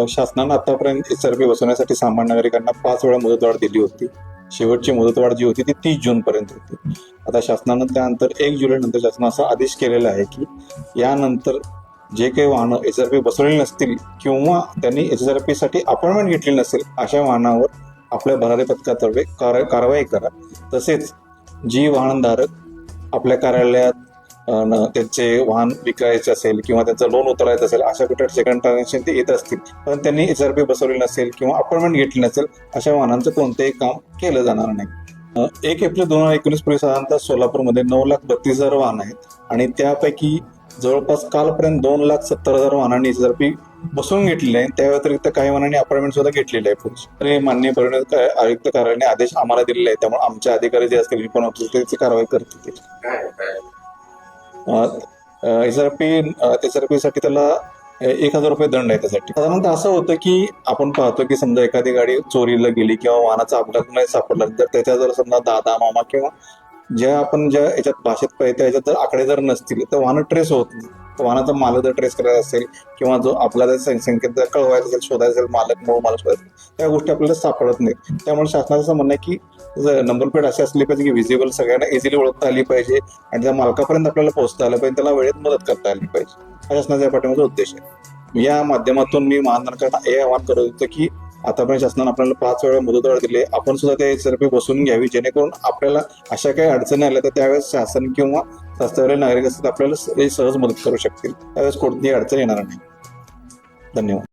शासनानं आतापर्यंत SRP बसवण्यासाठी सामान्य नागरिकांना 5 वेळा मुदतवाढ दिली होती. शेवटची मुदतवाढ जी होती ती 30 जून पर्यंत होती. आता शासनानं त्यानंतर 1 जुलै नंतर शासनानं असा आदेश केलेला आहे की यानंतर जे काही वाहनं SRP बसवलेली नसतील किंवा त्यांनी SRP साठी अपॉइंटमेंट घेतली नसेल अशा वाहनावर आपल्या भरारी पथकातर्फे कारवाई करा. तसेच जी वाहनधारक आपल्या कार्यालयात त्यांचे वाहन विकायचे असेल किंवा त्यांचं लोन उतरायचं असेल अशा कुठे सेकंड ट्रान्झॅक्शन ते येत असतील पण त्यांनी SRP बसवलेली नसेल किंवा अपॉइंटमेंट घेतली नसेल अशा वाहनांचं कोणतेही काम केलं जाणार नाही. 1 एप्रिल 2019 पूर्वी साधारणतः सोलापूरमध्ये 9,32,000 वाहन आहेत आणि त्यापैकी जवळपास कालपर्यंत 2,70,000 वाहनांनी SRP बसवून घेतलेले आहे. त्या व्यतिरिक्त काही वाहनांनी अपॉइंटमेंट सुद्धा घेतलेले आहे. पुढे माननीय परिवहन आयुक्त कार्यालयाने आदेश आम्हाला दिलेले आहे, त्यामुळे आमचे अधिकारी जे असतील त्याची कारवाई करतील. SRP साठी त्याला 1,000 रुपये दंड आहे. त्यासाठी साधारणतः असं होतं की आपण पाहतो की समजा एखादी गाडी चोरीला गेली किंवा वाहनाचा अपघात नाही सापडला तर त्याच्या जर समजा दादा मामा किंवा ज्या याच्यात भाषेत पाहिजे त्या याच्यात जर आकडे जर नसतील तर वाहनं ट्रेस होत नाही. वाहनाचा मालक जर ट्रेस करायचा असेल किंवा जो आपल्याला संख्येत कळवायचा असेल, शोधायचा असेल, मूळ मालक शोधायचा, त्या गोष्टी आपल्याला सापडत नाहीत. त्यामुळे शासनाचं असं म्हणणं आहे की नंबर प्लेट अशी असली पाहिजे की विजिबल सगळ्यांना इझिली ओळखता आली पाहिजे आणि त्या मालकापर्यंत आपल्याला पोहोचता आलं पाहिजे, त्याला वेळेत मदत करता आली पाहिजे. हा शासनाच्या पाठीमागचा उद्देश आहे. या माध्यमातून मी महानगरपालिकांना हे आवाहन करत होतो की आतापर्यंत शासनाने आपल्याला 5 वेळा मुदतवाढ दिली, आपण सुद्धा ते SRP बसवून घ्यावी, जेणेकरून आपल्याला अशा काही अडचणी आल्या तर त्यावेळेस शासन किंवा रस्त्यावरील नागरिक असतात आपल्याला सहज मदत करू शकतील, त्यावेळेस कोणतीही अडचण येणार नाही. धन्यवाद.